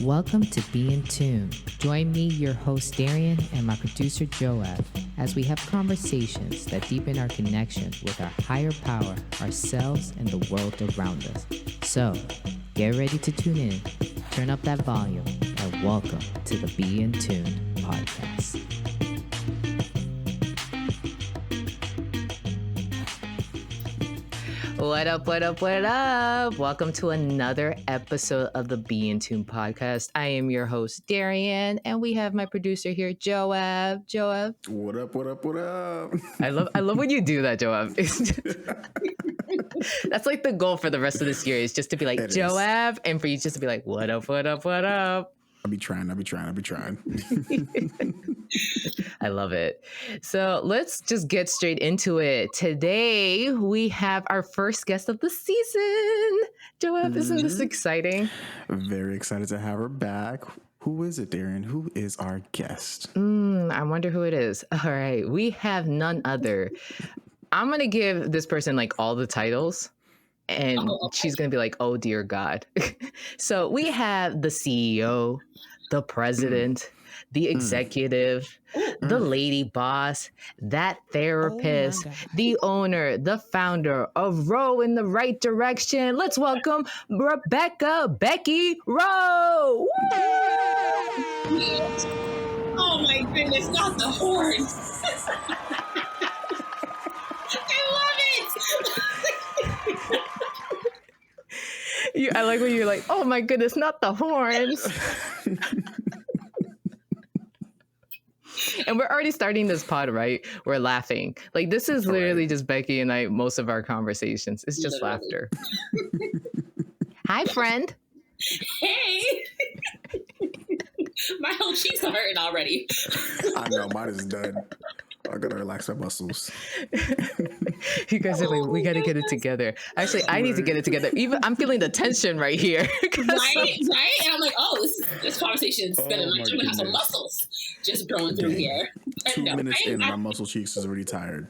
Welcome to Be in Tune. Join me, your host Darian, and my producer Joab, as we have conversations that deepen our connection with our higher power, ourselves, and the world around us. So, get ready to tune in, turn up that volume, and welcome to the Be in Tune podcast. What up, what up, what up? Welcome to another episode of the Be in Tune podcast. I am your host, Darian, and we have my producer here, Joab. Joab. What up, what up, what up? I love when you do that, Joab. That's like the goal for the rest of this year, is just to be like Joab, and for you just to be like, what up, what up, what up? I'll be trying. I love it. So let's just get straight into it. Today, we have our first guest of the season. Joab, isn't this exciting? Very excited to have her back. Who is it, Darren? Who is our guest? I wonder who it is. All right. We have none other. I'm going to give this person like all the titles. And she's going to be like, oh, dear God. So we have the CEO, the president, the executive, the lady boss, that therapist, the owner, the founder of Rowe in the Right Direction. Let's welcome Beckey Rowe. Oh my goodness, not the horns. I love it. I like when you're like, oh my goodness, not the horns. And we're already starting this pod, right? We're laughing. Like, this is literally just Beckey and I, most of our conversations. It's just laughter. Hi, friend. Hey. My whole cheeks are hurting already. I know, mine is done. I gotta relax my muscles. You guys are like, we gotta get it together. Actually, I need to get it together. Even I'm feeling the tension right here. Right? And I'm like, oh, this conversation is gonna have some muscles just growing through here. 2 minutes in, my muscle cheeks is already tired.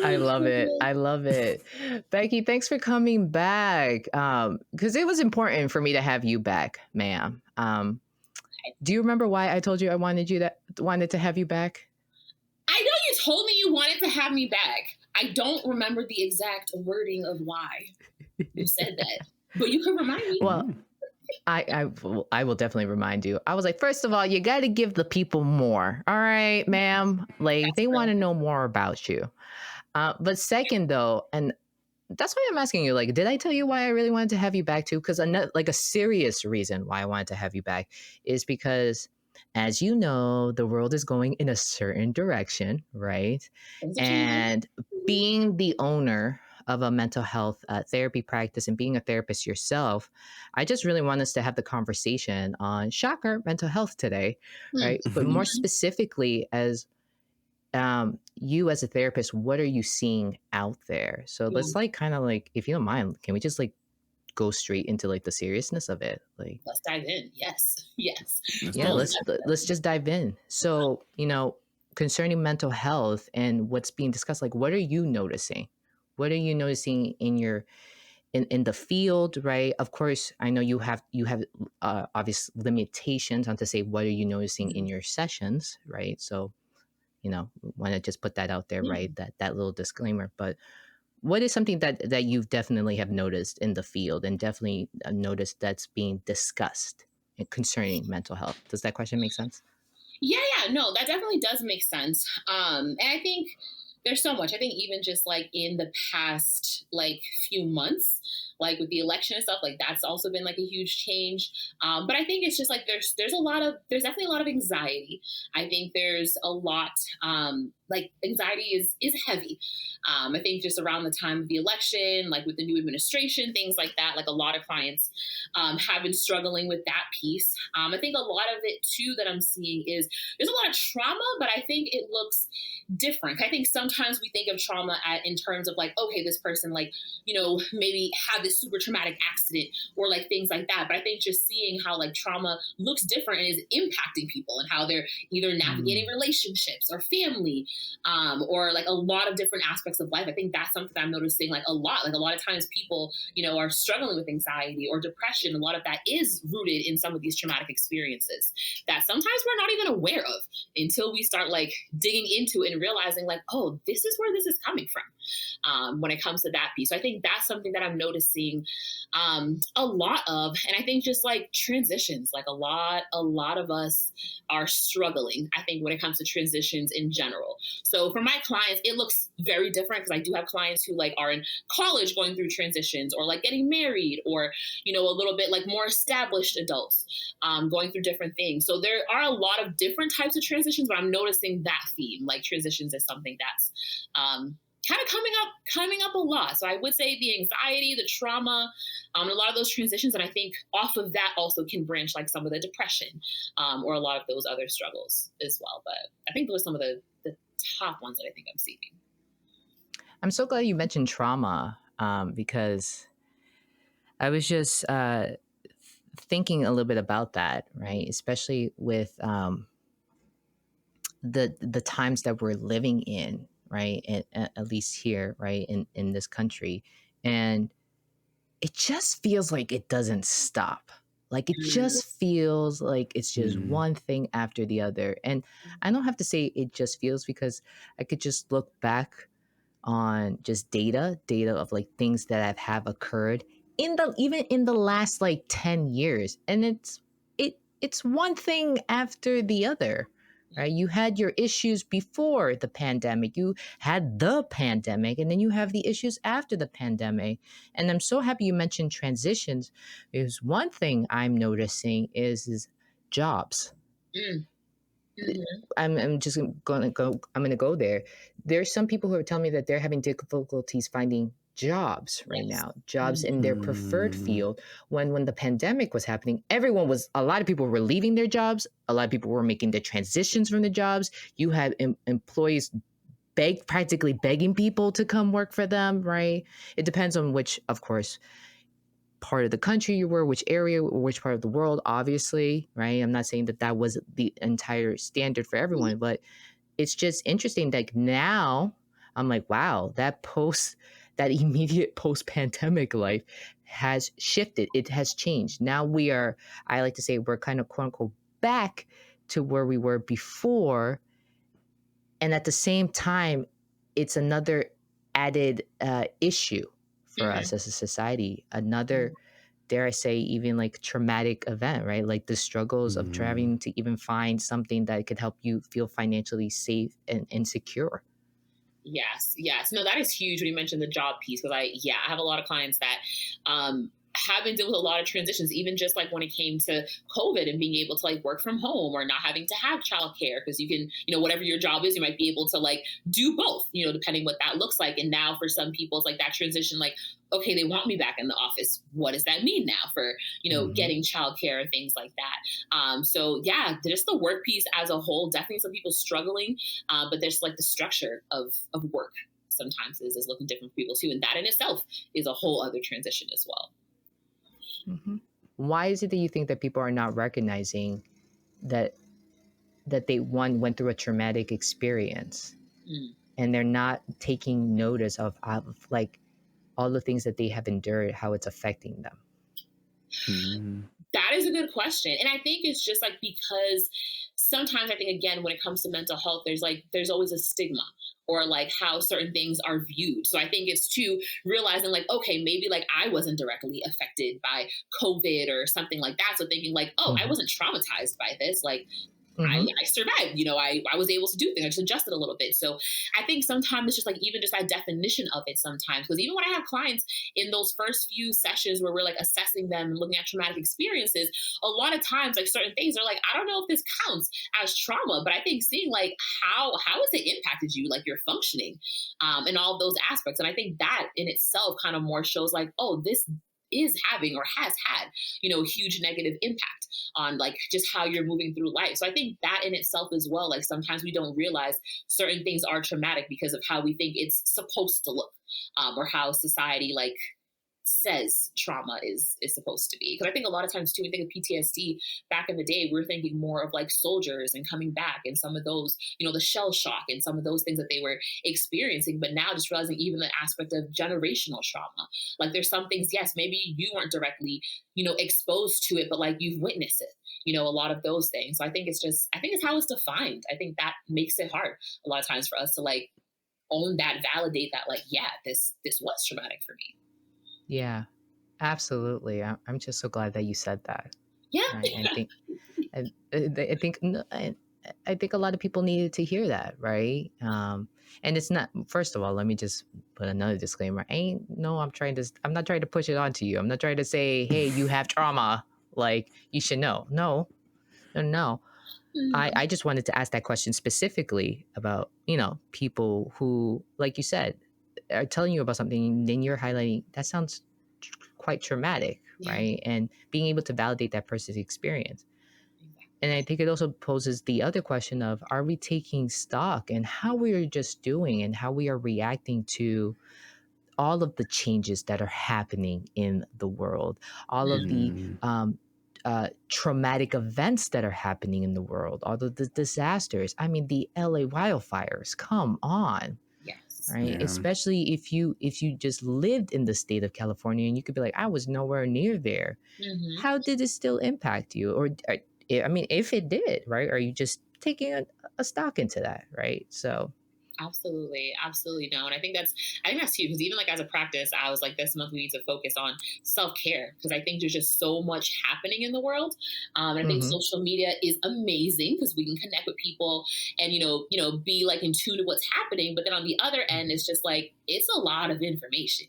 I love it. Beckey, thanks for coming back. Because it was important for me to have you back, ma'am. Do you remember why I told you I wanted to have you back? I know you told me you wanted to have me back. I don't remember the exact wording of why you said that, but you can remind me. Well, I will definitely remind you. I was like, first of all, you got to give the people more. All right, ma'am. Like, they want to know more about you. But second, though, and that's why I'm asking you, like, did I tell you why I really wanted to have you back too? Because a serious reason why I wanted to have you back is because, as you know, the world is going in a certain direction, right? And being the owner of a mental health therapy practice and being a therapist yourself, I just really want us to have the conversation on, shocker, mental health today, right? But more specifically, as you as a therapist, what are you seeing out there? So let's if you don't mind, can we just like go straight into like the seriousness of it? Like, let's dive in. Yes. Yeah, let's just dive in. So, concerning mental health and what's being discussed, like, what are you noticing? What are you noticing in the field, right? Of course, I know you have obvious limitations on to say what are you noticing in your sessions, right? So, want to just put that out there, right? That little disclaimer. But what is something that you definitely have noticed in the field and definitely noticed that's being discussed concerning mental health? Does that question make sense? Yeah, no, that definitely does make sense. And I think there's so much. I think even just like in the past, like few months, like with the election and stuff, like that's also been like a huge change. But I think it's just like there's definitely a lot of anxiety. I think there's a lot like anxiety is heavy. I think just around the time of the election, like with the new administration, things like that, like a lot of clients have been struggling with that piece. I think a lot of it too that I'm seeing is there's a lot of trauma, but I think it looks different. I think sometimes we think of trauma in terms of like, okay, this person like, maybe had this super traumatic accident or like things like that. But I think just seeing how like trauma looks different and is impacting people and how they're either navigating relationships or family or like a lot of different aspects of life. I think that's something that I'm noticing like a lot. Like a lot of times people, are struggling with anxiety or depression. A lot of that is rooted in some of these traumatic experiences that sometimes we're not even aware of until we start like digging into it and realizing like, oh, this is where this is coming from, when it comes to that piece. So I think that's something that I'm noticing a lot of. And I think just like transitions, like a lot of us are struggling, I think, when it comes to transitions in general. So for my clients, it looks very different because I do have clients who like are in college going through transitions, or like getting married, or, a little bit like more established adults going through different things. So there are a lot of different types of transitions, but I'm noticing that theme, like transitions is something that's kind of coming up a lot. So I would say the anxiety, the trauma, a lot of those transitions, and I think off of that also can branch like some of the depression, or a lot of those other struggles as well. But I think those are some of the top ones that I think I'm seeing. I'm so glad you mentioned trauma, because I was just thinking a little bit about that, right? Especially with the times that we're living in, right? At least here, right, in this country, and it just feels like it doesn't stop. Like it Mm, just feels like it's just Mm-hmm. one thing after the other. And I don't have to say it just feels, because I could just look back on just data of like things that have occurred in the even in the last like 10 years, and it's one thing after the other, right? You had your issues before the pandemic, you had the pandemic, and then you have the issues after the pandemic. And I'm so happy you mentioned transitions, because one thing I'm noticing is jobs. mm, mhm, I'm just gonna go. I'm gonna go there. There's some people who are telling me that they're having difficulties finding jobs right yes. now, jobs Mhm, in their preferred Mm-hmm. field. When the pandemic was happening, a lot of people were leaving their jobs. A lot of people were making the transitions from the jobs. You had employees practically begging people to come work for them. Right? It depends on which, of course, part of the country you were, which area, or which part of the world, obviously, right? I'm not saying that that was the entire standard for mhm, everyone, but it's just interesting that now I'm like, wow, that immediate post pandemic life has shifted. It has changed. Now I like to say, we're kind of quote unquote back to where we were before. And at the same time, it's another added issue for us mhm, as a society. Another, mhm. dare I say, even like traumatic event, right? Like the struggles of Mm-hmm. trying to even find something that could help you feel financially safe and secure. Yes, yes. No, that is huge when you mentioned the job piece, because I have a lot of clients that have been dealing with a lot of transitions, even just like when it came to COVID and being able to like work from home or not having to have childcare, because you can, whatever your job is, you might be able to like do both, depending what that looks like. And now for some people, it's like that transition, like, okay, they want me back in the office. What does that mean now for, Mm-hmm. getting childcare and things like that? So yeah, just the work piece as a whole, definitely some people struggling, but there's like the structure of work sometimes is looking different for people too, and that in itself is a whole other transition as well. Mhm. Why is it that you think that people are not recognizing that they one went through a traumatic experience, Mm. and they're not taking notice of like all the things that they have endured, how it's affecting them? Mm-hmm. That is a good question. And I think it's just like because sometimes I think again when it comes to mental health, there's always a stigma or like how certain things are viewed. So I think it's too realizing like, okay, maybe like I wasn't directly affected by COVID or something like that. So thinking like, oh, I Hmm. wasn't traumatized by this. Like Hmm. I survived. I was able to do things. I just adjusted a little bit. So I think sometimes it's just like even just that definition of it sometimes. Because even when I have clients in those first few sessions where we're like assessing them and looking at traumatic experiences, a lot of times like certain things are like, I don't know if this counts as trauma, but I think seeing like how has it impacted you, like your functioning, and all of those aspects. And I think that in itself kind of more shows like, oh, this is having or has had, huge negative impact on like just how you're moving through life. So I think that in itself as well, like sometimes we don't realize certain things are traumatic because of how we think it's supposed to look, or how society like says trauma is supposed to be. Because I think a lot of times too, we think of PTSD back in the day, we're thinking more of like soldiers and coming back and some of those, the shell shock and some of those things that they were experiencing. But now just realizing even the aspect of generational trauma. Like there's some things, yes, maybe you weren't directly, exposed to it, but like you've witnessed it, a lot of those things. So I think it's how it's defined. I think that makes it hard a lot of times for us to like own that, validate that, like, yeah, this was traumatic for me. Yeah, absolutely. I'm just so glad that you said that. Yeah. Right. I think I think a lot of people needed to hear that, right? And it's not. First of all, let me just put another disclaimer. I'm not trying to push it onto you. I'm not trying to say, hey, you have trauma, like you should know. No, no, no. Mhm. I just wanted to ask that question specifically about, people who, like you said, are telling you about something, and then you're highlighting that sounds quite traumatic, Yeah. right? And being able to validate that person's experience. Exactly. And I think it also poses the other question of, are we taking stock in how we are just doing and how we are reacting to all of the changes that are happening in the world, all of the Mm. traumatic events that are happening in the world, all of the disasters. I mean, the LA wildfires. Come on, Yes. right? Yeah. Especially if you just lived in the state of California, and you could be like, I was nowhere near there. Hmm. How did it still impact you? I mean, if it did, right? Are you just taking a stock into that, right? So, Absolutely, absolutely no. And I think that's huge because even like as a practice, I was like, this month we need to focus on self care because I think there's just so much happening in the world. And I think mhm. social media is amazing because we can connect with people and be like in tune to what's happening. But then on the other end, it's just like it's a lot of information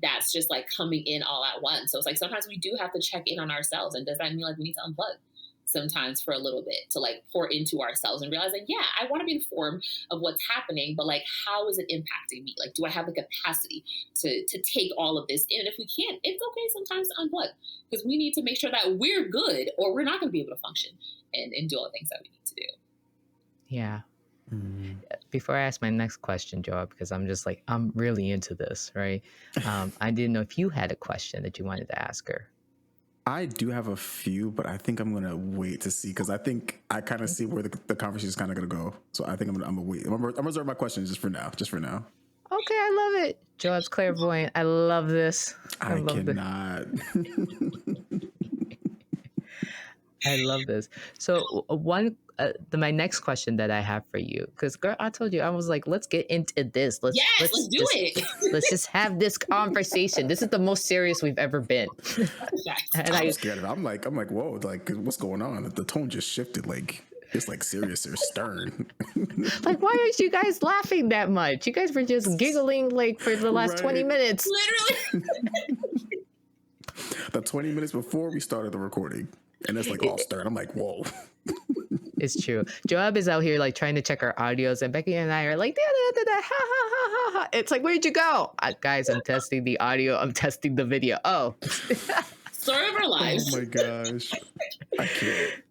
that's just like coming in all at once. So it's like sometimes we do have to check in on ourselves. And does that mean like we need to unplug sometimes for a little bit to like pour into ourselves and realize like, yeah, I want to be informed of what's happening, but like how is it impacting me? Like, do I have the capacity to take all of this in? And if we can't, it's okay sometimes to unplug because we need to make sure that we're good or we're not going to be able to function and do all the things that we need to do. Yeah. Mm. Before I ask my next question, Joe, because I'm just like, I'm really into this, right? I didn't know if you had a question that you wanted to ask her. I do have a few, but I think I'm gonna wait to see because I think I kind of see where the conversation is kind of gonna go. So I think I'm gonna wait. I'm gonna reserve my questions just for now. Just for now. Okay, I love it. Joab's clairvoyant. I love this. I I love this. cannot. I love this. So my next question that I have for you, because girl, I told you I was like, let's get into this. Yes, let's do it. Let's just have this conversation. This is the most serious we've ever been. And I'm scared of it. I'm like, whoa, like what's going on? The tone just shifted. Like it's like serious or stern. like, why aren't you guys laughing that much? You guys were just giggling like for the last 20 Right. minutes. Literally. The 20 minutes before we started the recording, and it's like all stern. I'm like, whoa. It's true. Joab is out here like trying to check our audios, and Becky and I are like, da, da, da, da, ha, ha, ha, ha, ha. It's like, where'd you go? Guys, I'm testing the audio. I'm testing the video. Oh. Story of our Oh lives. my gosh. I can't.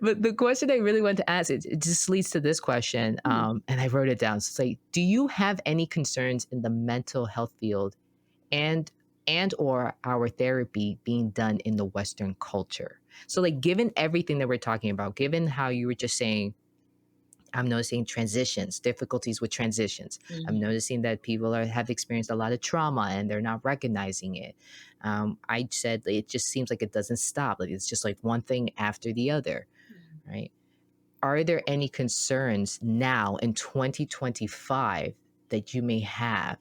But the question I really want to ask, it just leads to this question, and I wrote it down. So it's like, do you have any concerns in the mental health field and or our therapy being done in the Western culture? So like, given everything that we're talking about, given how you were just saying, I'm noticing transitions, difficulties with transitions. I'm Mhm. noticing that people have experienced a lot of trauma and they're not recognizing it. I said it just seems like it doesn't stop. Like it's just like one thing after the other, right? Are there any concerns now in 2025 that you may have,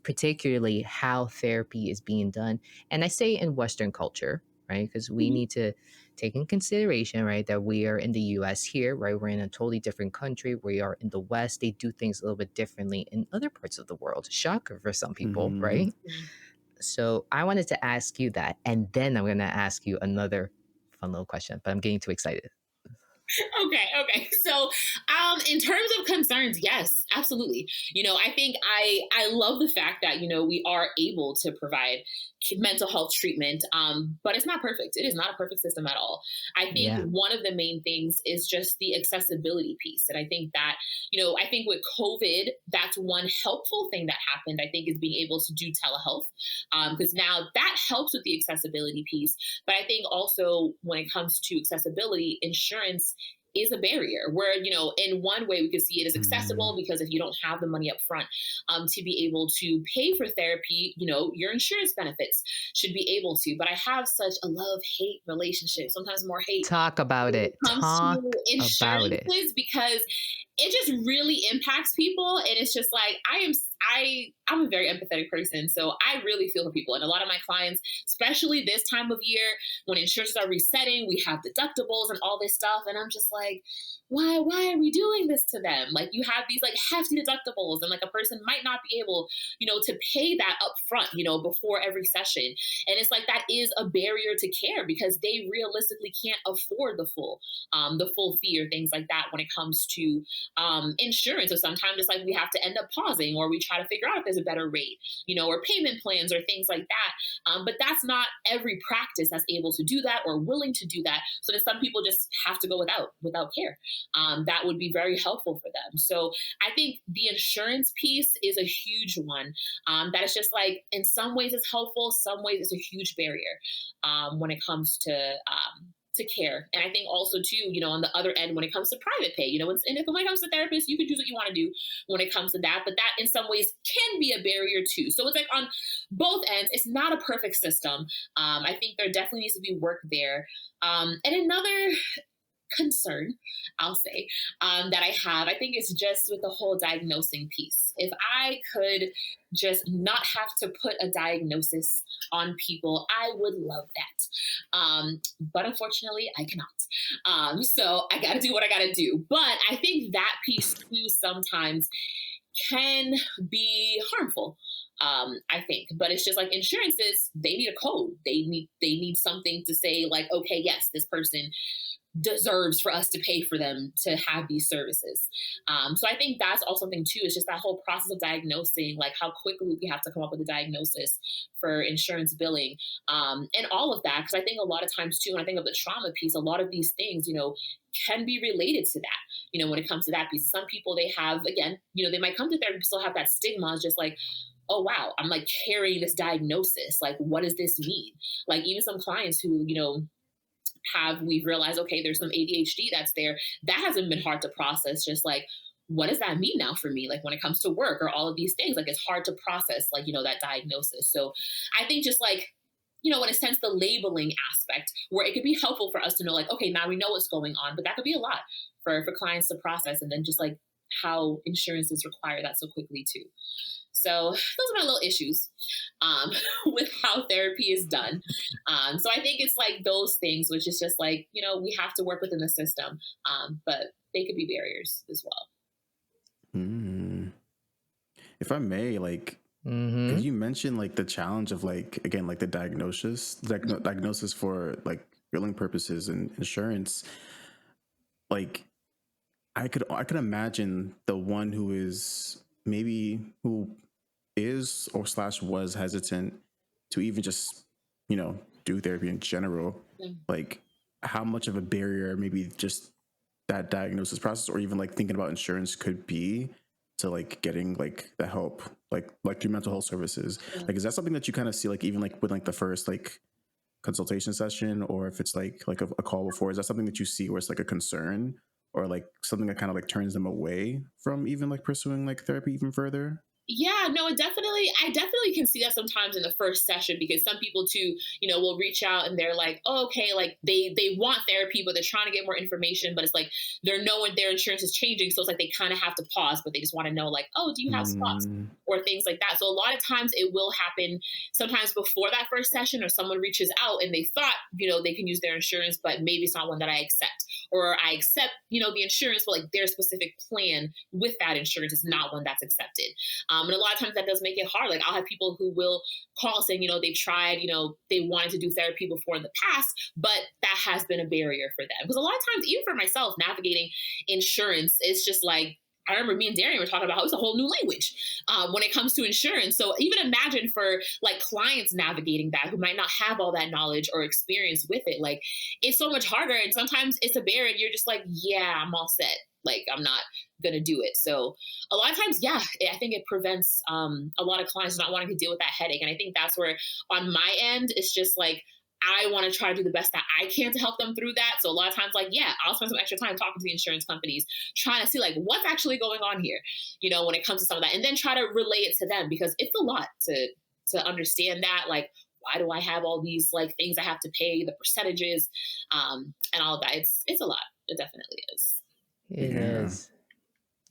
particularly how therapy is being done? And I say in Western culture, right? Because we Mhm. need to take in consideration, right, that we are in the US here, right? We're in a totally different country. We are in the West. They do things a little bit differently in other parts of the world. Shocker for some people, Mm-hmm. right? So I wanted to ask you that. And then I'm going to ask you another fun little question, but I'm getting too excited. Okay. So, in terms of concerns, yes, absolutely. I think I love the fact that we are able to provide mental health treatment, but it's not perfect. It is not a perfect system at all. I think Yeah. one of the main things is just the accessibility piece, and I think that I think with COVID, that's one helpful thing that happened. I think is being able to do telehealth, because now that helps with the accessibility piece. But I think also when it comes to accessibility, insurance is a barrier where in one way we could see it as Mm. accessible because if you don't have the money up front to be able to pay for therapy, your insurance benefits should be able to. But I have such a love-hate relationship, sometimes more hate Talk about when it it. comes to Talk about it. insurances because it just really impacts people, and it's just like I'm a very empathetic person, so I really feel for people. And a lot of my clients, especially this time of year when insurances are resetting, we have deductibles and all this stuff, and I'm just like, why are we doing this to them? Like, you have these like hefty deductibles, and like a person might not be able to pay that up front before every session. And it's like that is a barrier to care because they realistically can't afford the full fee or things like that when it comes to insurance. So sometimes it's like we have to end up pausing, or we try to figure out if there's a better rate, or payment plans or things like that. But that's not every practice that's able to do that or willing to do that. So that some people just have to go without care. That would be very helpful for them. So I think the insurance piece is a huge one. That is just like in some ways it's helpful, some ways it's a huge barrier when it comes to care. And I think also too, on the other end, when it comes to private pay, and if when it comes to therapists, you can choose what you want to do when it comes to that. But that in some ways can be a barrier too. So it's like on both ends, it's not a perfect system. I think there definitely needs to be work there. And another concern, I'll say, that I have, I think it's just with the whole diagnosing piece. If I could just not have to put a diagnosis on people, I would love that. But unfortunately, I cannot. So I got to do what I got to do. But I think that piece too sometimes can be harmful. I think, but it's just like insurances, they need a code. They need something to say like, okay, yes, this person deserves for us to pay for them to have these services. So I think that's also something too. It's just that whole process of diagnosing, like how quickly we have to come up with a diagnosis for insurance billing, and all of that. Because I think a lot of times too, when I think of the trauma piece, a lot of these things, can be related to that. When it comes to that piece, some people they have again, they might come to therapy still have that stigma. It's just like, oh wow, I'm like carrying this diagnosis. Like, what does this mean? Like even some clients who we've realized okay there's some ADHD that's there that hasn't been hard to process, just like what does that mean now for me, like when it comes to work or all of these things, like it's hard to process like that diagnosis. So I think just like in a sense the labeling aspect where it could be helpful for us to know like okay now we know what's going on, but that could be a lot for clients to process, and then just like how insurances require that so quickly too. So those are my little issues with how therapy is done. So I think it's like those things, which is just like, we have to work within the system, but they could be barriers as well. Mm. If I may, like, because Mm-hmm. you mentioned like the challenge of like again like the diagnosis for like billing purposes and insurance. Like, I could imagine the one who is or slash was hesitant to even just do therapy in general, Yeah. like how much of a barrier maybe just that diagnosis process or even like thinking about insurance could be to like getting like the help like through mental health services. Yeah. Like is that something that you kind of see like even like with like the first like consultation session, or if it's like a call before, is that something that you see where it's like a concern or like something that kind of like turns them away from even like pursuing like therapy even further? Yeah, no, I definitely can see that sometimes in the first session because some people too, will reach out and they're like, oh, okay, like they want therapy, but they're trying to get more information, but it's like they're knowing their insurance is changing. So it's like they kind of have to pause, but they just want to know, like, oh, do you have spots? Mm, Or things like that. So a lot of times it will happen sometimes before that first session, or someone reaches out and they thought, they can use their insurance, but maybe it's not one that I accept. or I accept, the insurance, but like their specific plan with that insurance is not one that's accepted. And a lot of times that does make it hard. Like I'll have people who will call saying, they've tried, they wanted to do therapy before in the past, but that has been a barrier for them. Because a lot of times, even for myself, navigating insurance, it's just like, I remember me and Darian were talking about how it's a whole new language when it comes to insurance. So even imagine for like clients navigating that who might not have all that knowledge or experience with it. Like it's so much harder, and sometimes it's a barrier. And you're just like, yeah, I'm all set. Like I'm not gonna do it. So a lot of times, yeah, I think it prevents a lot of clients not wanting to deal with that headache. And I think that's where on my end, it's just like I want to try to do the best that I can to help them through that. So a lot of times, like, yeah, I'll spend some extra time talking to the insurance companies, trying to see like what's actually going on here, when it comes to some of that, and then try to relay it to them because it's a lot to understand that. Like, why do I have all these like things I have to pay, the percentages, and all of that? It's a lot. It definitely is. It Yeah. is.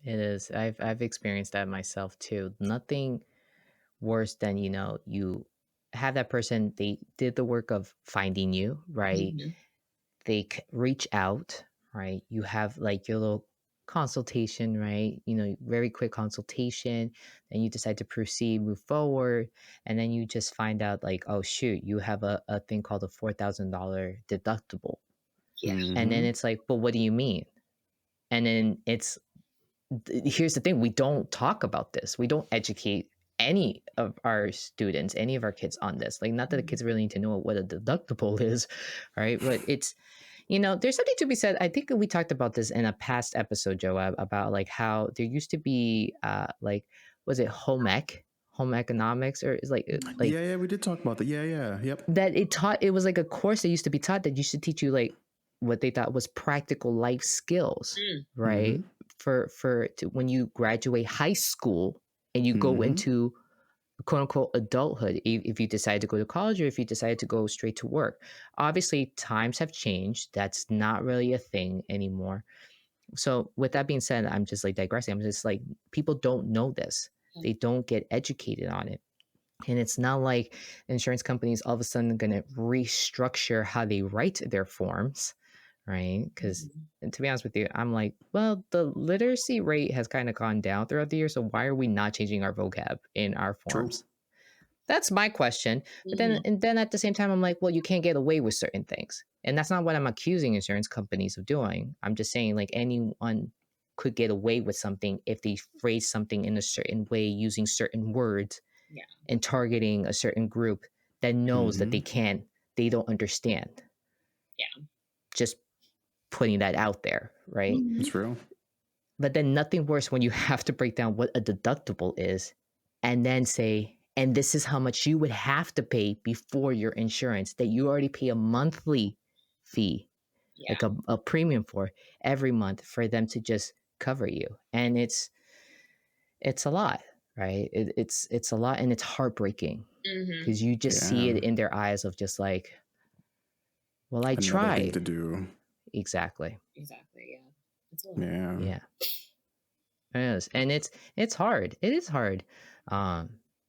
It is. I've experienced that myself too. Nothing worse than, you have that person, they did the work of finding you, right? Hmm. They reach out, right? You have like your little consultation, right? Very quick consultation. Then you decide to proceed, move forward. And then you just find out like, oh, shoot, you have a thing called a $4,000 deductible. Yeah. And then Mm-hmm. it's like, but what do you mean? And then here's the thing, we don't talk about this, we don't educate any of our students, any of our kids on this. Like, not that the Mhm. kids really need to know what a deductible is, right? But it's, there's something to be said. I think we talked about this in a past episode, Joab, about like how there used to be like, was it home economics, or is like Yeah, yeah, we did talk about that. Yeah, yeah, yep. that it was like a course that used to be taught that used to teach you like what they thought was practical life skills, Mm. right? Mm-hmm. When you graduate high school and you go Mm-hmm. into quote unquote adulthood, if you decide to go to college or if you decide to go straight to work. Obviously times have changed, that's not really a thing anymore. So with that being said, I'm just like digressing, I'm just like, people don't know this, they don't get educated on it. And it's not like insurance companies all of a sudden going to restructure how they write their forms, right? Because Mhm. to be honest with you, I'm like, well, the literacy rate has kind of gone down throughout the year. So why are we not changing our vocab in our True. forms? That's my question. But then, Mhm. and then at the same time, I'm like, well, you can't get away with certain things. And that's not what I'm accusing insurance companies of doing. I'm just saying, like, anyone could get away with something if they phrase something in a certain way using certain words Yeah. and targeting a certain group that knows that Mm-hmm. they don't understand. Yeah. Just putting that out there, right? Mhm. It's real. But then nothing worse when you have to break down what a deductible is and then say, and this is how much you would have to pay before your insurance that you already pay a monthly fee, Yeah. like a premium for every month for them to just cover you. And it's a lot, right? It's a lot, and it's heartbreaking Mhm. because you just see Yeah. it in their eyes of just like, well, I Another thing tried. to do. Exactly. Exactly. Yeah. It's a lot. Yeah. Yeah. It is. And it's hard. It is hard.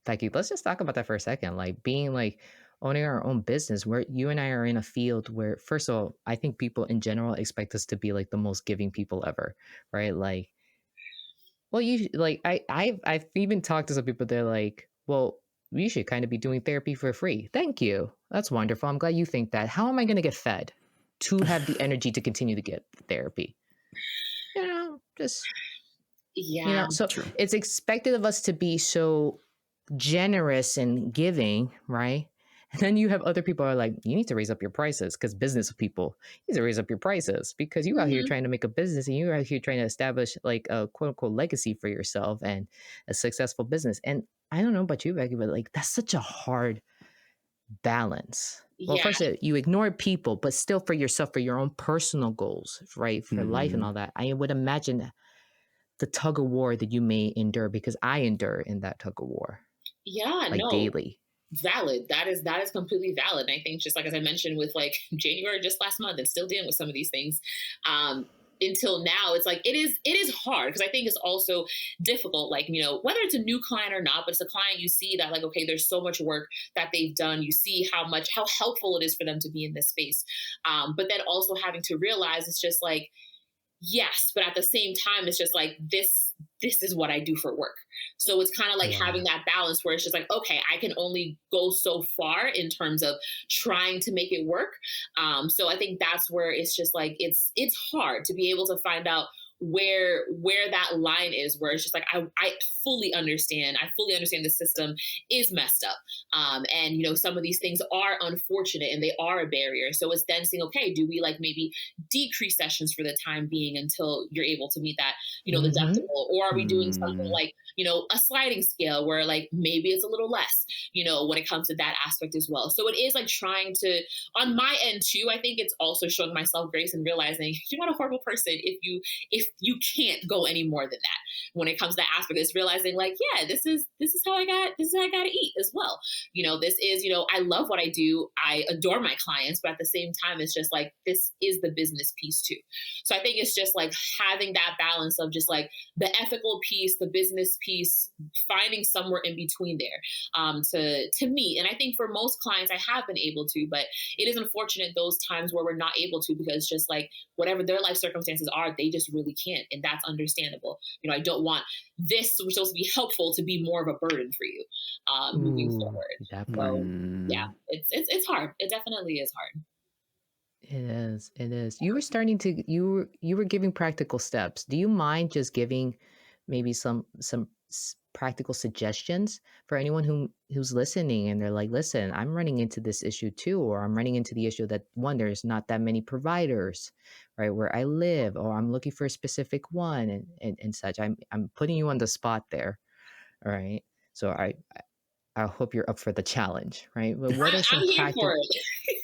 Becky, let's just talk about that for a second. Like being like owning our own business, where you and I are in a field where, first of all, I think people in general expect us to be like the most giving people ever, right? Like, well, you like I've even talked to some people. They're like, well, you should kind of be doing therapy for free. Thank you. That's wonderful. I'm glad you think that. How am I going to get fed to have the energy to continue to get therapy? Just Yeah. so True. it's expected of us to be so generous and giving, right? And then you have other people who are like, you need to raise up your prices because business people, you need to raise up your prices because you out here Mhm. trying to make a business and you're out here trying to establish like a quote unquote legacy for yourself and a successful business. And I don't know about you, Becky, but like that's such a hard balance. Well, Yeah. first, you ignore people, but still for yourself, for your own personal goals, right? For life and Mm-hmm. all that. I would imagine the tug of war that you may endure because I endure in that tug of war, Yeah. like No. daily. Valid. That is completely valid. And I think just like as I mentioned with like January just last month and still dealing with some of these things. Um, until now, it's like it is hard because I think it's also difficult. Like, whether it's a new client or not, but it's a client you see that, like, okay, there's so much work that they've done. You see how helpful it is for them to be in this space. But then also having to realize it's just like, yes, but at the same time, it's just like this is what I do for work. So it's kind of like Yeah. having that balance where it's just like, okay, I can only go so far in terms of trying to make it work. So I think that's where it's just like it's hard to be able to find out where that line is, where it's just like I fully understand the system is messed up. And some of these things are unfortunate and they are a barrier. So it's then saying, okay, do we like maybe decrease sessions for the time being until you're able to meet that, Mm-hmm. deductible? Or are we doing something Mm, like, a sliding scale where like maybe it's a little less, when it comes to that aspect as well. So it is like trying to, on my end too, I think it's also showing myself grace and realizing you're not a horrible person if you can't go any more than that when it comes to that aspect. It's realizing like, yeah, this is how I gotta eat as well. This is, I love what I do. I adore my clients, but at the same time, it's just like this is the business piece too. So I think it's just like having that balance of just like the ethical piece, the business piece, finding somewhere in between there, to meet. And I think for most clients, I have been able to, but it is unfortunate those times where we're not able to because just like whatever their life circumstances are, they just really can't, and that's understandable. I don't want this, which is supposed to be helpful, to be more of a burden for you, moving Ooh, forward. that part. So yeah, mm. it's hard. It definitely is hard. It is. It is. You were starting to you were giving practical steps. Do you mind just giving maybe some practical suggestions for anyone who's listening and they're like, "Listen, I'm running into this issue too, or I'm running into the issue that one, there's not that many providers, right, where I live, or I'm looking for a specific one and such." I'm putting you on the spot there, all right? So I hope you're up for the challenge, right? But what are some I'm here for practical it.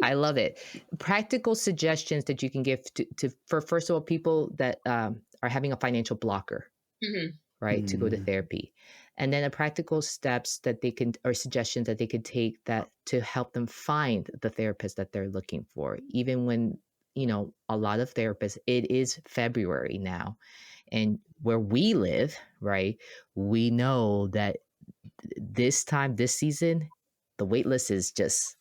I love it. Practical suggestions that you can give to for first of all people that are having a financial blocker, Mhm. right, to go to Mm. therapy, and then a practical steps that they can or suggestions that they could take that to help them find the therapist that they're looking for, even when a lot of therapists. It is February now, and where we live, right, we know that this season, the wait list is just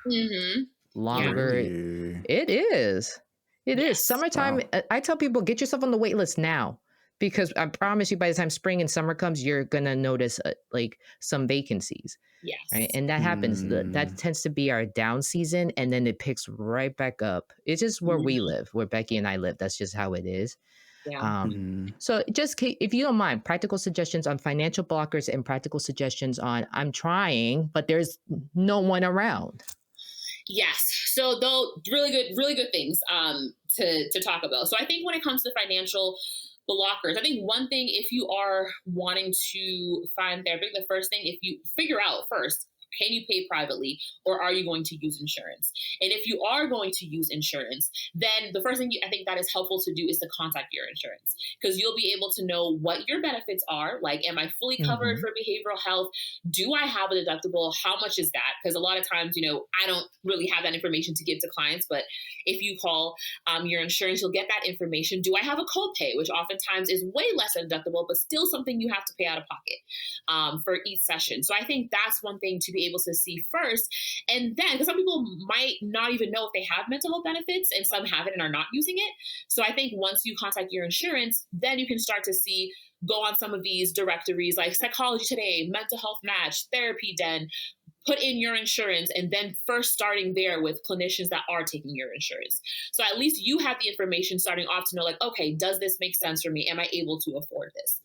Mhm. Yeah. longer. Really? It is. It is. Yes. Summertime, Wow. I tell people, get yourself on the wait list now because I promise you by the time spring and summer comes, you're going to notice like some vacancies, right? Yes. And that happens. That Mm. tends to be our down season and then it picks right back up. It's just where we Mhm. live, where Becky and I live. That's just how it is. Yeah. Mm. So just if you don't mind, practical suggestions on financial blockers and practical suggestions on I'm trying, but there's no one around. Yes. So though really good things to talk about. So I think when it comes to financial blockers, I think one thing, if you are wanting to find therapy, the first thing, if you figure out first, can you pay privately or are you going to use insurance? And if you are going to use insurance, then the first thing I think that is helpful to do is to contact your insurance because you'll be able to know what your benefits are. Like, am I fully covered Hmm. for behavioral health? Do I have a deductible? How much is that? Because a lot of times, I don't really have that information to give to clients, but if you call your insurance, you'll get that information. Do I have a copay, which oftentimes is way less than deductible, but still something you have to pay out of pocket for each session. So I think that's one thing to be able to see first. And then, because some people might not even know if they have mental health benefits and some have it and are not using it. So I think once you contact your insurance, then you can start to see, go on some of these directories like Psychology Today, Mental Health Match, Therapy Den, put in your insurance, and then first starting there with clinicians that are taking your insurance. So at least you have the information starting off to know, like, okay, does this make sense for me? Am I able to afford this,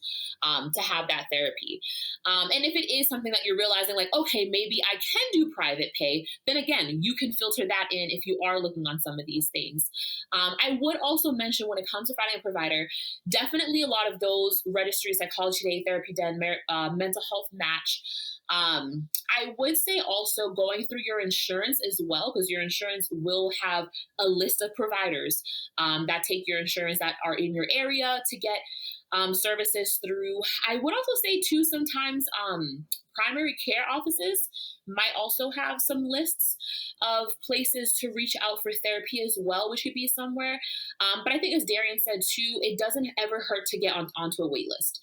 to have that therapy? And if it is something that you're realizing, like, okay, maybe I can do private pay, then again, you can filter that in if you are looking on some of these things. I would also mention when it comes to finding a provider, definitely a lot of those registries, Psychology Today, Therapy Den, Mental Health Match, I would say also going through your insurance as well, because your insurance will have a list of providers that take your insurance that are in your area to get services through. I would also say too, sometimes primary care offices might also have some lists of places to reach out for therapy as well, which could be somewhere. But I think, as Darian said too, it doesn't ever hurt to get onto a wait list,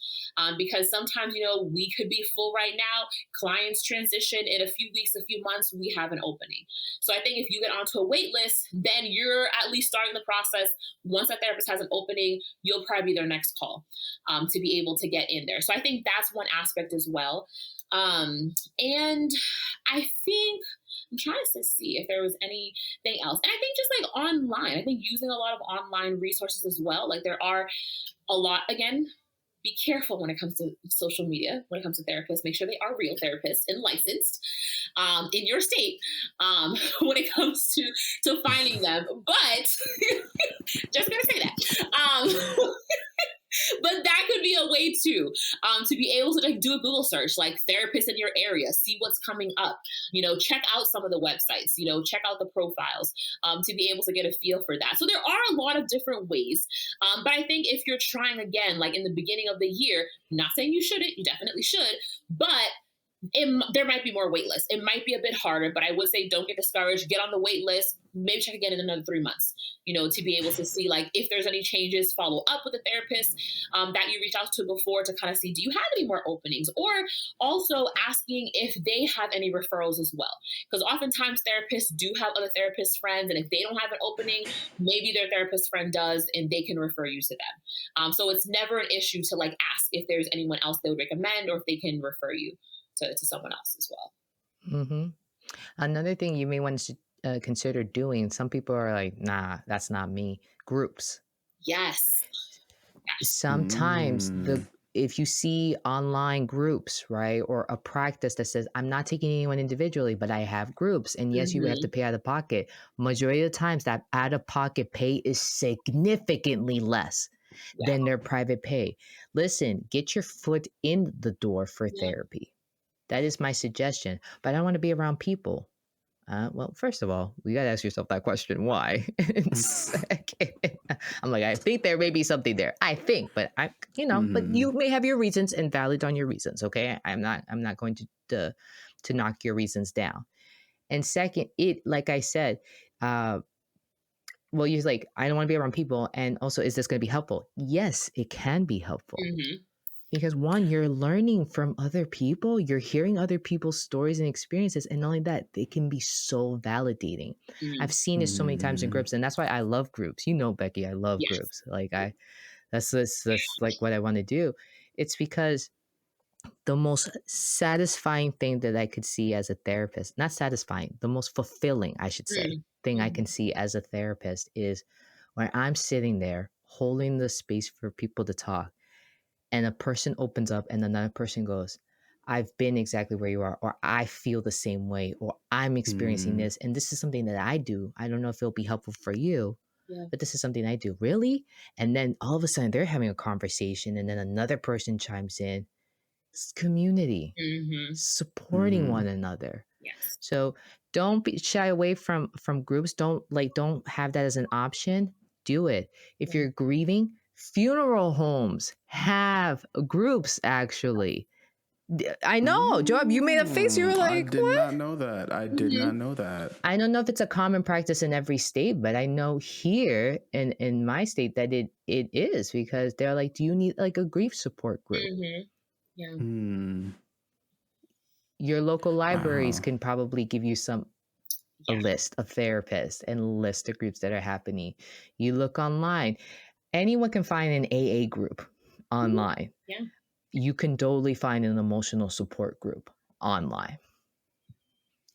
because sometimes, we could be full right now. Clients transition in a few weeks, a few months, we have an opening. So I think if you get onto a wait list, then you're at least starting the process. Once that therapist has an opening, you'll probably be their next call, to be able to get in there. So I think that's one aspect as well. And I think I'm trying to see if there was anything else. And I think just like online, I think using a lot of online resources as well. Like there are a lot, again, be careful when it comes to social media, when it comes to therapists. Make sure they are real therapists and licensed, in your state, when it comes to finding them. But just gonna say that. But that could be a way too, to be able to like do a Google search, like therapists in your area, see what's coming up. Check out some of the websites. Check out the profiles, to be able to get a feel for that. So there are a lot of different ways, but I think if you're trying again, like in the beginning of the year, not saying you shouldn't, you definitely should, but there might be more wait lists. It might be a bit harder, but I would say don't get discouraged. Get on the wait list. Maybe check again in another 3 months, to be able to see like if there's any changes, follow up with a therapist, that you reached out to before to kind of see, do you have any more openings? Or also asking if they have any referrals as well. Because oftentimes therapists do have other therapist friends, and if they don't have an opening, maybe their therapist friend does, and they can refer you to them. So it's never an issue to like ask if there's anyone else they would recommend, or if they can refer you to someone else as well. Hmm. Another thing you may want to consider doing, some people are like, nah, that's not me. Groups. Yes. Sometimes if you see online groups, right, or a practice that says, I'm not taking anyone individually, but I have groups, and yes, you have to pay out of pocket. Majority of the times, that out of pocket pay is significantly less than their private pay. Listen, get your foot in the door for therapy. That is my suggestion. But I don't want to be around people. Well, first of all, we got to ask yourself that question, why? And second, I'm like, I think there may be something there. I think, but but you may have your reasons, and valid on your reasons. Okay, I'm not going to knock your reasons down. And second, like I said, well, you're like, I don't want to be around people, and also, is this going to be helpful? Yes, it can be helpful. Because one, you're learning from other people, you're hearing other people's stories and experiences, and not only that, they can be so validating. I've seen it so many times in groups, and that's why I love groups. Becky, I love groups. Like that's like what I want to do. It's because the most satisfying thing that I could see as a therapist, not satisfying, the most fulfilling, I should say, thing I can see as a therapist is when I'm sitting there holding the space for people to talk, and a person opens up and another person goes, I've been exactly where you are, or I feel the same way, or I'm experiencing this, and this is something that I do. I don't know if it'll be helpful for you, but this is something I do. Really? And then all of a sudden they're having a conversation, and then another person chimes in. It's community, supporting one another. So don't shy away from groups. Don't have that as an option. Do it. If you're grieving, funeral homes have groups, actually. I know, Joab, you made a face. You were like, I did what? not know that. I did not know that. I don't know if it's a common practice in every state, but I know here in my state that it is, because they're like, do you need like a grief support group? Your local libraries can probably give you a list of therapists and list of groups that are happening. You look online. Anyone can find an AA group online. You can totally find an emotional support group online.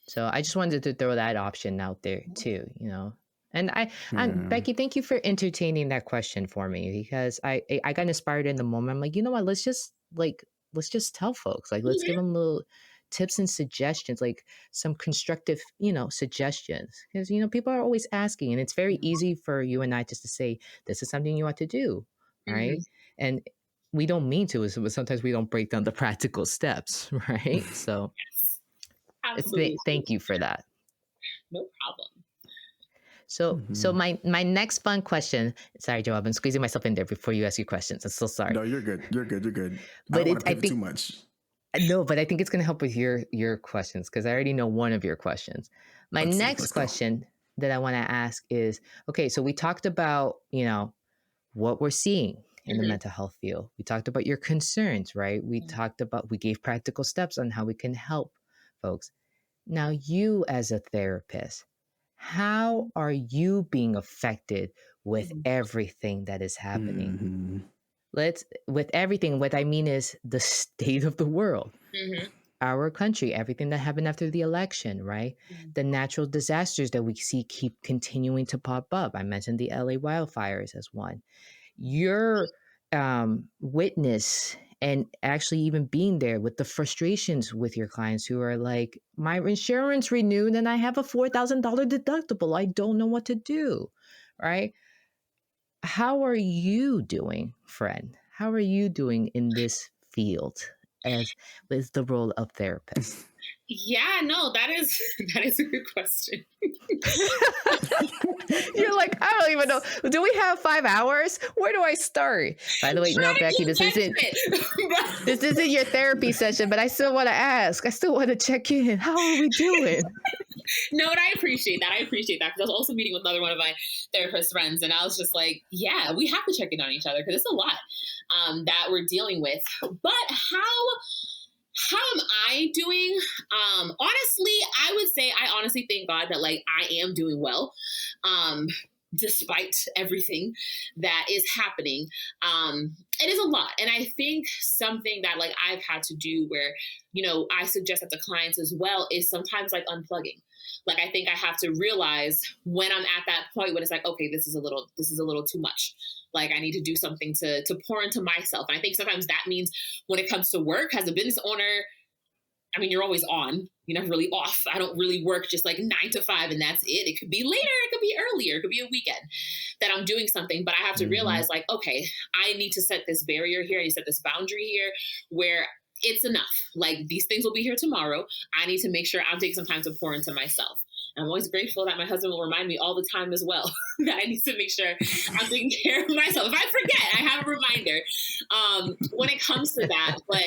So I just wanted to throw that option out there too, And Becky, thank you for entertaining that question for me, because I got inspired in the moment. I'm like, you know what? Let's just tell folks, like, let's give them little tips and suggestions, like some constructive, suggestions, because people are always asking, and it's very easy for you and I just to say, this is something you ought to do, right? And we don't mean to, but sometimes we don't break down the practical steps, right? So thank you for that. No problem. So my next fun question. Sorry, Joe, I've been squeezing myself in there before you ask your questions. I'm so sorry. No, you're good. You're good. But I don't want to pivot too much. No, but I think it's going to help with your questions because I already know one of your questions. My Let's see. next Let's go. question that I want to ask is, okay, so we talked about, what we're seeing in the Hmm. mental health field. We talked about your concerns, right? We gave practical steps on how we can help folks. Now, you as a therapist, how are you being affected with everything that is happening? Hmm. With everything, what I mean is the state of the world, Hmm. our country, everything that happened after the election, right? The natural disasters that we see keep continuing to pop up. I mentioned the LA wildfires as one. Your witness and actually even being there with the frustrations with your clients who are like, my insurance renewed and I have a $4,000 deductible. I don't know what to do, right? How are you doing, friend? How are you doing in this field as with the role of therapist? Yeah, no, that is that is a good question. You're like, I don't even know. Do we have 5 hours? Where do I start? By the way, no, Trying to Becky, be intense. this isn't your therapy session, but I still want to ask. I still want to check in. How are we doing? No, and I appreciate that. I appreciate that because I was also meeting with another one of my therapist friends, and I was just like, yeah, we have to check in on each other because it's a lot that we're dealing with. But how am I doing? Honestly, I would say I honestly thank God that like I am doing well. Um, despite everything that is happening. It is a lot. And I think something that like I've had to do where, I suggest that to clients as well is sometimes like unplugging. Like I think I have to realize when I'm at that point when it's like, okay, this is a little too much. Like I need to do something to pour into myself. And I think sometimes that means when it comes to work as a business owner, I mean, you're always on. You're never really off. I don't really work just like 9 to 5 and that's it. It could be later, it could be earlier, it could be a weekend that I'm doing something. But I have to Hmm. realize, like, okay, I need to set this barrier here. I need to set this boundary here where it's enough. Like these things will be here tomorrow. I need to make sure I'm taking some time to pour into myself. And I'm always grateful that my husband will remind me all the time as well that I need to make sure I'm taking care of myself. If I forget, I have a reminder when it comes to that. But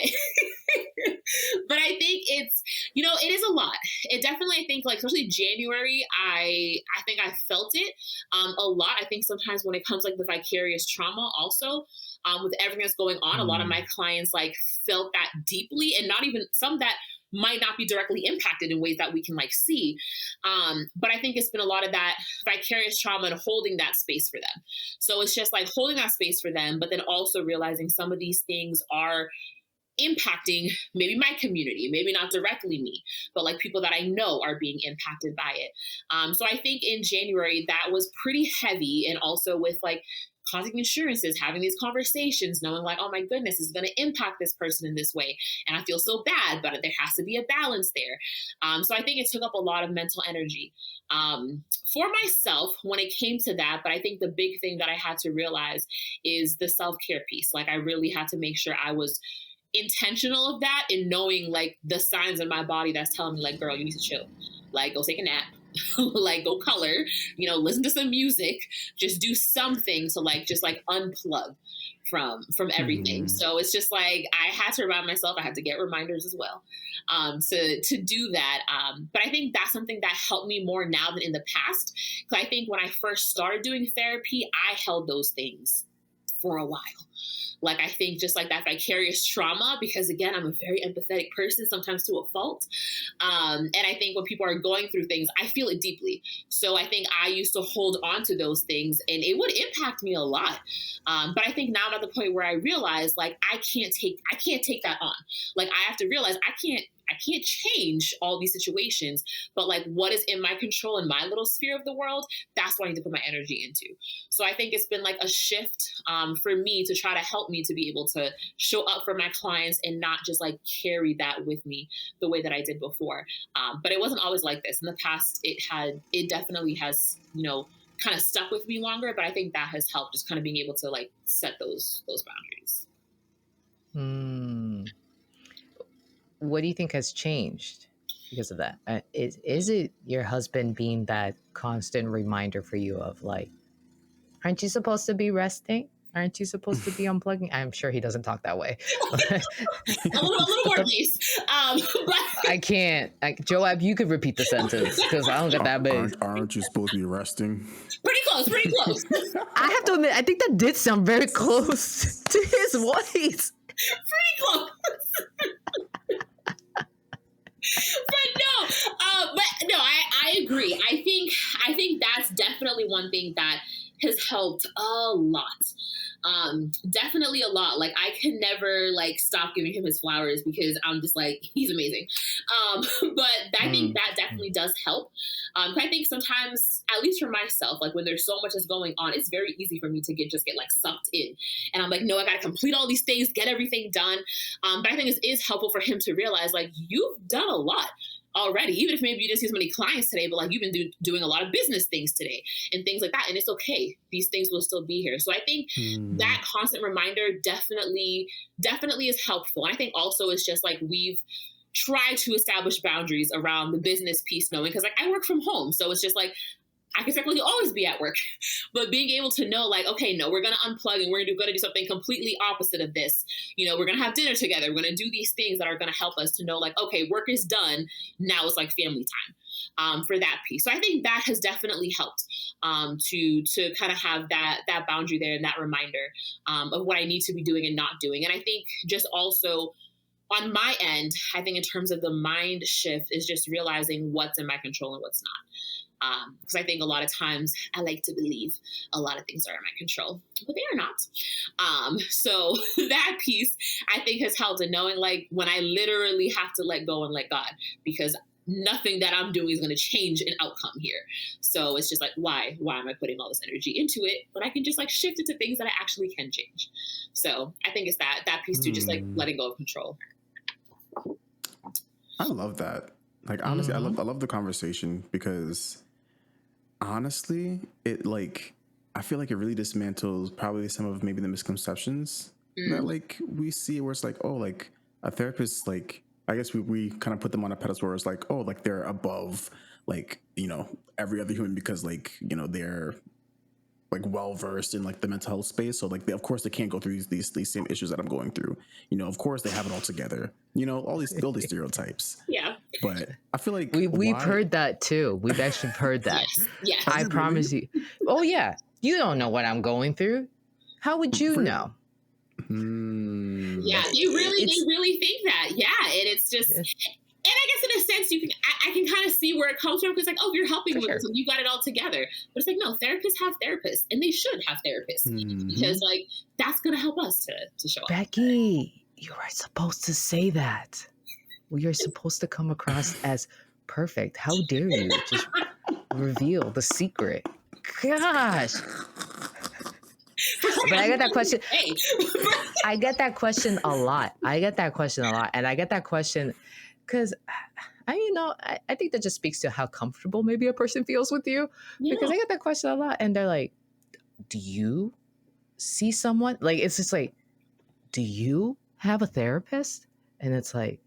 but I think it is a lot. It definitely, I think, like especially January, I think I felt it a lot. I think sometimes when it comes like the vicarious trauma, also with everything that's going on, a lot of my clients like felt that deeply, and not even some that might not be directly impacted in ways that we can like see. But I think it's been a lot of that vicarious trauma and holding that space for them. So it's just like holding that space for them, but then also realizing some of these things are impacting maybe my community, maybe not directly me, but like people that I know are being impacted by it. So I think in January that was pretty heavy, and also with like causing insurances, having these conversations, knowing like, oh my goodness, this is going to impact this person in this way, and I feel so bad, but there has to be a balance there. So I think it took up a lot of mental energy for myself when it came to that. But I think the big thing that I had to realize is the self care piece. Like I really had to make sure I was intentional of that and knowing like the signs in my body that's telling me like, girl, you need to chill, like go take a nap, like go color, listen to some music, just do something to like just like unplug from everything. Hmm. So it's just like I had to remind myself, I had to get reminders as well to do that. But I think that's something that helped me more now than in the past, because I think when I first started doing therapy I held those things for a while. Like I think just like that vicarious trauma, because again, I'm a very empathetic person, sometimes to a fault. And I think when people are going through things, I feel it deeply. So I think I used to hold on to those things and it would impact me a lot. But I think now I'm at the point where I realize like I can't take that on. Like I have to realize I can't change all these situations, but like what is in my control in my little sphere of the world, that's what I need to put my energy into. So I think it's been like a shift for me to try to help me to be able to show up for my clients and not just like carry that with me the way that I did before. But it wasn't always like this. In the past, it definitely has, kind of stuck with me longer. But I think that has helped, just kind of being able to like set those boundaries. Hmm. What do you think has changed because of that? Is it your husband being that constant reminder for you of like, aren't you supposed to be resting? Aren't you supposed to be unplugging? I'm sure he doesn't talk that way. A little more, please. But I can't. Joab, you could repeat the sentence because I don't get that big. Aren't you supposed to be resting? pretty close, pretty close. I have to admit, I think that did sound very close to his voice. Pretty close. But no, I agree. I think that's definitely one thing that has helped a lot. Definitely a lot. Like I can never like stop giving him his flowers because I'm just like he's amazing. But I think that definitely does help. I think sometimes, at least for myself, like when there's so much that's going on, it's very easy for me to get like sucked in, and I'm like, no, I gotta complete all these things, get everything done. But I think it is helpful for him to realize like you've done a lot already, even if maybe you didn't see as many clients today, but like you've been doing a lot of business things today and things like that, and it's okay. These things will still be here. So I think that constant reminder definitely is helpful. And I think also it's just like we've tried to establish boundaries around the business piece, knowing because like I work from home, so it's just like I can technically always be at work, but being able to know like, okay, no, we're going to unplug and we're going to do something completely opposite of this. You know, we're going to have dinner together. We're going to do these things that are going to help us to know like, okay, work is done. Now it's like family time for that piece. So I think that has definitely helped to kind of have that boundary there and that reminder of what I need to be doing and not doing. And I think just also on my end, I think in terms of the mind shift is just realizing what's in my control and what's not. Because I think a lot of times I like to believe a lot of things are in my control, but they are not. So that piece I think has helped in knowing like when I literally have to let go and let God, because nothing that I'm doing is going to change an outcome here. So it's just like, why am I putting all this energy into it? But I can just like shift it to things that I actually can change. So I think it's that piece too, just like letting go of control. I love that. Like honestly, I love the conversation because honestly, it like I feel like it really dismantles probably some of maybe the misconceptions that like we see where it's like, oh, like a therapist, like I guess we kind of put them on a pedestal where it's like, oh, like they're above like, you know, every other human because like, you know, they're like well versed in like the mental health space, so like they, of course they can't go through these same issues that I'm going through. You know, of course they have it all together. You know, all these stereotypes. Yeah. But I feel like we've heard that too. We've actually heard that. Yes. I promise you. Oh yeah, you don't know what I'm going through. How would you know? Yeah, they really think that. Yeah, and it's just. And I guess in a sense, I can kind of see where it comes from because like, oh, you're helping with this and you got it all together. But it's like, no, therapists have therapists and they should have therapists because like that's going to help us to show up. Beckey, you are supposed to say that. We are supposed to come across as perfect. How dare you just reveal the secret? Gosh. But I get that question. I get that question a lot. And I get that question because, I think that just speaks to how comfortable maybe a person feels with you. Yeah. Because I get that question a lot. And they're like, do you see someone? Like, it's just like, do you have a therapist? And it's like,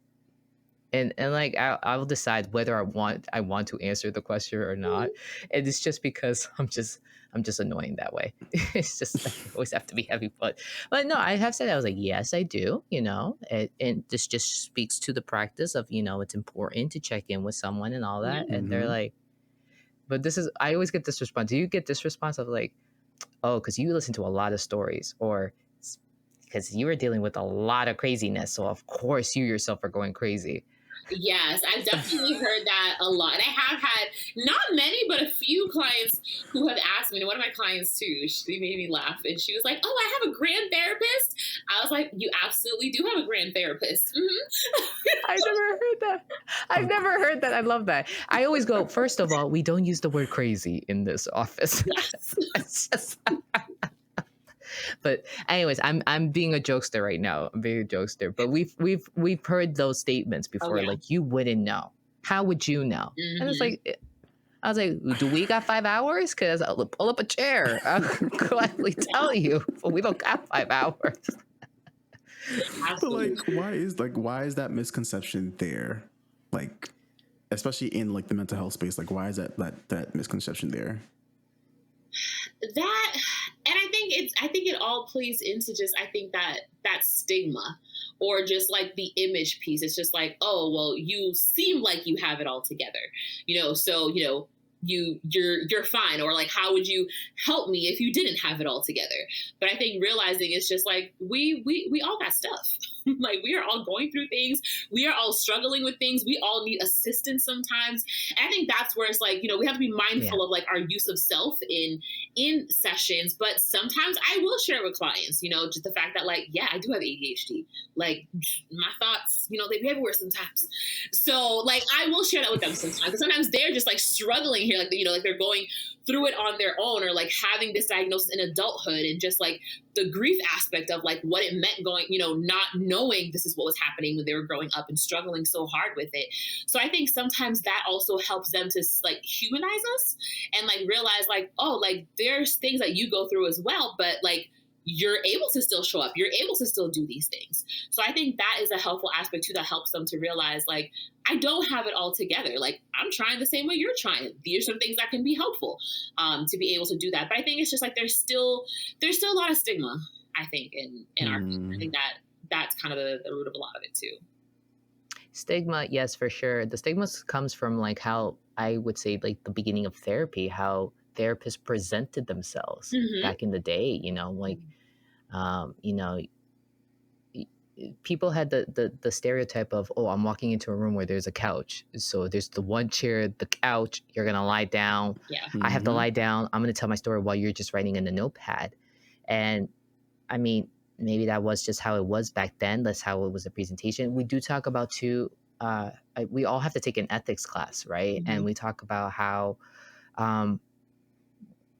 and like I will decide whether I want to answer the question or not. And it's just because I'm just annoying that way. It's just like, I always have to be heavy. But no, I have said, I was like, yes, I do, you know, and this just speaks to the practice of, you know, it's important to check in with someone and all that. And they're like, but I always get this response. Do you get this response of like, oh, because you listen to a lot of stories, or because you were dealing with a lot of craziness, so of course you yourself are going crazy? Yes, I've definitely heard that a lot. And I have had not many, but a few clients who have asked me, and one of my clients too, she made me laugh. And she was like, oh, I have a grand therapist. I was like, you absolutely do have a grand therapist. I never heard that. I've never heard that. I love that. I always go, first of all, we don't use the word crazy in this office. Yes. It's just... But anyways, I'm being a jokester right now. I'm being a jokester. But we've heard those statements before. Like, you wouldn't know. How would you know? And it's like, I was like, do we got 5 hours? Because I'll pull up a chair. I'll gladly tell you. But we don't got 5 hours. But like, why is that misconception there? Like, especially in like the mental health space. Like, why is that misconception there? That, and I think I think it all plays into just, I think that stigma, or just like the image piece. It's just like, oh, well, you seem like you have it all together, so, you're fine. Or like, how would you help me if you didn't have it all together? But I think realizing it's just like, we all got stuff. Like, we are all going through things. We are all struggling with things. We all need assistance sometimes. And I think that's where it's like, we have to be Yeah. mindful of like our use of self in sessions. But sometimes I will share with clients, just the fact that, like, yeah, I do have ADHD. Like, my thoughts, they be everywhere sometimes. So like, I will share that with them sometimes. Because sometimes they're just like struggling here, like, like they're going through it on their own, or like having this diagnosis in adulthood, and just like the grief aspect of like what it meant going, not knowing this is what was happening when they were growing up and struggling so hard with it. So I think sometimes that also helps them to like humanize us and like realize like, oh, like there's things that you go through as well, but like you're able to still show up. You're able to still do these things. So I think that is a helpful aspect too, that helps them to realize like, I don't have it all together. Like, I'm trying the same way you're trying. These are some things that can be helpful to be able to do that. But I think it's just like there's still a lot of stigma, I think, in our people. I think that's kind of the root of a lot of it too. Stigma, yes, for sure. The stigma comes from like how I would say like the beginning of therapy, how therapists presented themselves Mm-hmm. back in the day, like people had the stereotype of, oh, I'm walking into a room where there's a couch, so there's the one chair, the couch, you're gonna lie down. Yeah. I have to lie down, I'm gonna tell my story while you're just writing in the notepad. And I mean, maybe that was just how it was back then. That's how it was a presentation. We do talk about too, we all have to take an ethics class, right? Mm-hmm. And we talk about how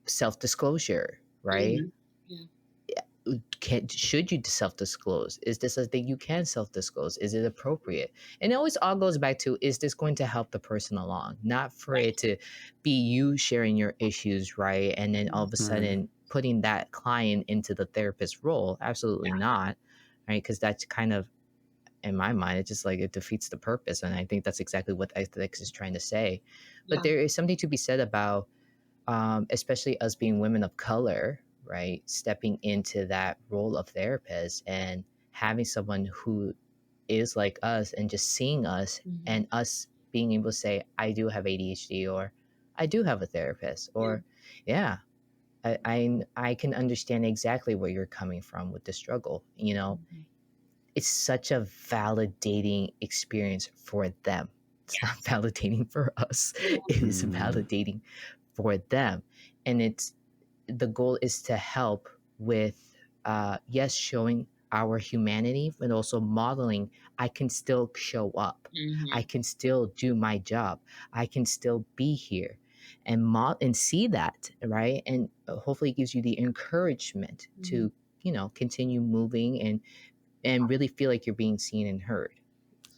self-disclosure, right? Mm-hmm. Yeah. Should you self-disclose? Is this a thing you can self-disclose? Is it appropriate? And it always all goes back to, is this going to help the person along? Not for it to be you sharing your issues, right? And then all of a sudden putting that client into the therapist role. Absolutely not, right? Because that's kind of, in my mind, it's just like it defeats the purpose. And I think that's exactly what ethics is trying to say. But there is something to be said about especially us being women of color, right? Stepping into that role of therapist and having someone who is like us and just seeing us and us being able to say, I do have ADHD, or I do have a therapist, or yeah, I can understand exactly where you're coming from with the struggle. It's such a validating experience for them. It's not validating for us. It is validating for them. And the goal is to help with yes, showing our humanity, but also modeling I can still show up. I can still do my job. I can still be here and see that, right? And hopefully it gives you the encouragement to continue moving and really feel like you're being seen and heard.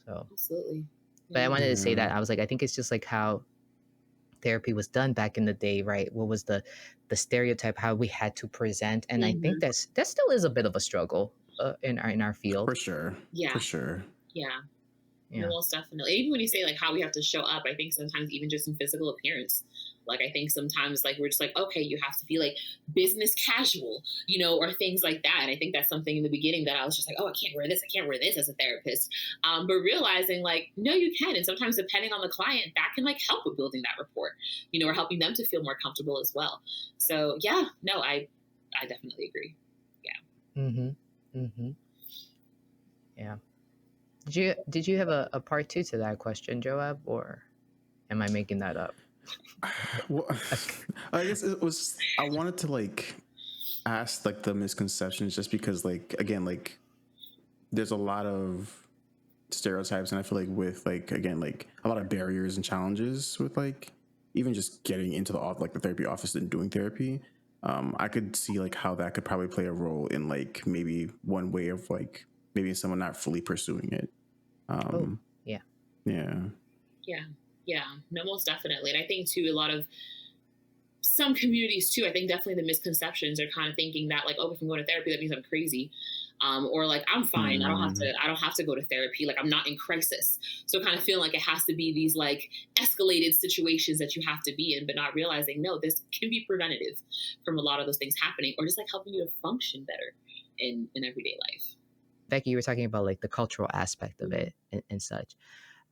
So absolutely. But I wanted to say that I was like, I think it's just like how therapy was done back in the day, right? What was the stereotype, how we had to present, and I think that still is a bit of a struggle in our field. For sure. Yeah. For sure. Yeah. Yeah. Most definitely. Even when you say like how we have to show up, I think sometimes even just in physical appearance, like I think sometimes like we're just like, okay, you have to be like business casual, or things like that. And I think that's something in the beginning that I was just like, oh, I can't wear this as a therapist. But realizing like, no, you can. And sometimes depending on the client, that can like help with building that rapport, or helping them to feel more comfortable as well. So yeah, no, I definitely agree. Yeah. Yeah. Did you have a part two to that question, Joab, or am I making that up? Well, I guess it was, I wanted to like ask like the misconceptions, just because like, again, like there's a lot of stereotypes, and I feel like with like, again, like a lot of barriers and challenges with like even just getting into the therapy office and doing therapy. I could see like how that could probably play a role in like maybe one way of like maybe someone not fully pursuing it. Yeah. No, most definitely. And I think too, a lot of some communities too, I think definitely the misconceptions are kind of thinking that like, oh, if I'm going to therapy, that means I'm crazy. or like I'm fine. Mm. I don't have to go to therapy. Like I'm not in crisis. So kind of feeling like it has to be these like escalated situations that you have to be in, but not realizing no, this can be preventative from a lot of those things happening, or just like helping you to function better in everyday life. Becky, you were talking about like the cultural aspect of it and such.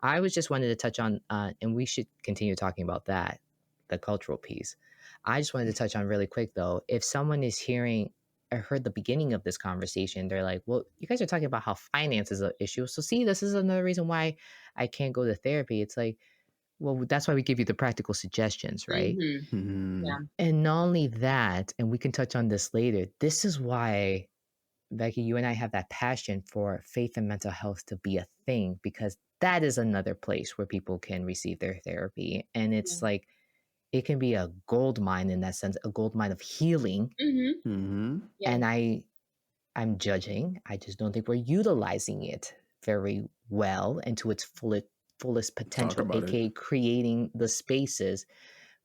I was just wanted to touch on, and we should continue talking about that, the cultural piece. I just wanted to touch on really quick though, if someone is hearing or heard the beginning of this conversation, they're like, well, you guys are talking about how finance is an issue. So see, this is another reason why I can't go to therapy. It's like, well, that's why we give you the practical suggestions, right? Mm-hmm. Yeah. Mm. And not only that, and we can touch on this later, this is why, Becky, you and I have that passion for faith and mental health to be a thing, because that is another place where people can receive their therapy. And Yeah. it's like, it can be a gold mine in that sense, a gold mine of healing. Mm-hmm. Mm-hmm. Yeah. And I'm judging. I just don't think we're utilizing it very well and to its fullest Talk potential, about it. aka creating the spaces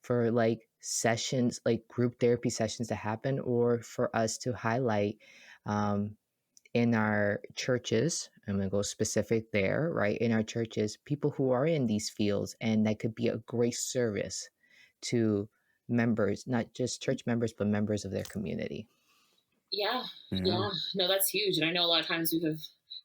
for like sessions, like group therapy sessions to happen, or for us to highlight um, in our churches. I'm going to go specific there, right? In our churches, people who are in these fields, and that could be a great service to members, not just church members, but members of their community. Yeah, Yeah. yeah. No, that's huge. And I know a lot of times we have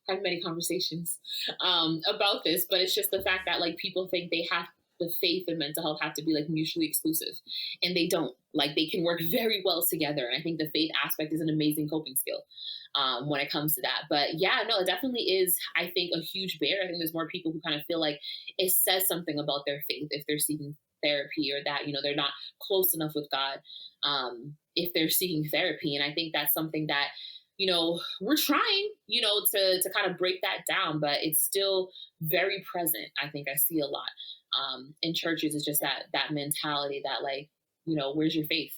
had many conversations about this, but it's just the fact that like people think they have the faith and mental health have to be like mutually exclusive, and they don't. Like they can work very well together. And I think the faith aspect is an amazing coping skill when it comes to that. But yeah, no, it definitely is. I think a huge barrier. I think there's more people who kind of feel like it says something about their faith if they're seeking therapy, or that they're not close enough with God if they're seeking therapy. And I think that's something that, we're trying, to kind of break that down, but it's still very present. I think I see a lot in churches. It's just that mentality that like, where's your faith?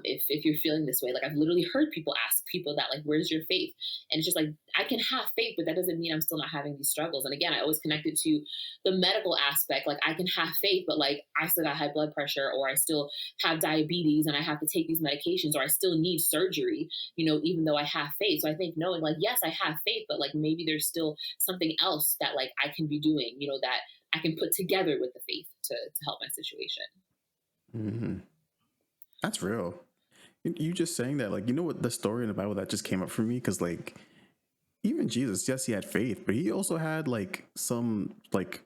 If you're feeling this way, like I've literally heard people ask people that like, where's your faith? And it's just like, I can have faith, but that doesn't mean I'm still not having these struggles. And again, I always connect it to the medical aspect. Like I can have faith, but like I still got high blood pressure, or I still have diabetes and I have to take these medications, or I still need surgery, even though I have faith. So I think knowing like, yes, I have faith, but like maybe there's still something else that like I can be doing, that I can put together with the faith to help my situation. Mm-hmm. That's real. You just saying that, like, what the story in the Bible that just came up for me, because like even Jesus, yes, he had faith, but he also had like some like,